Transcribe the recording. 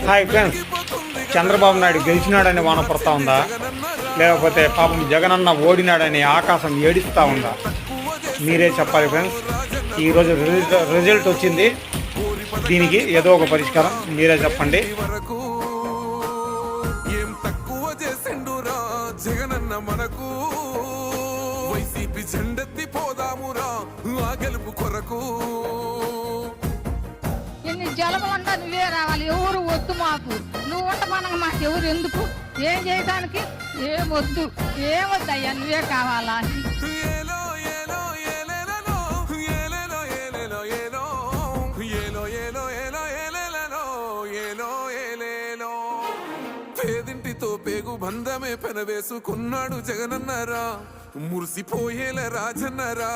Hi friends, Chandrababu Naidu గెలిచినాడని వాన పడతా ఉందా, లేకపోతే పాపం జగనన్న ఓడినాడని ఆకాశం ఏడుస్తూ ఉందా? మీరే చెప్పాలి ఫ్రెండ్స్. ఈరోజు రిజల్ట్ వచ్చింది, దీనికి ఏదో ఒక పరిష్కారం మీరే చెప్పండి. జగనన్న మనకు వైసీపీ జెండెత్తి పోదామురా ఆ గెలుపు కొరకు. ఎన్ని జలములంటా నువ్వే రావాలి, ఎవరు వద్దు మాకు. నువ్వు ఉండమనగా మాకు ఎవరు ఎందుకు? ఏం చేయడానికి ఏం వద్దు, ఏమొద్దయ్యా, నువ్వే కావాలా. పేదింటితో పేగు బంధమే పెనవేసుకున్నాడు జగనన్నరా, మురిసిపోయేల రాజన్నరా.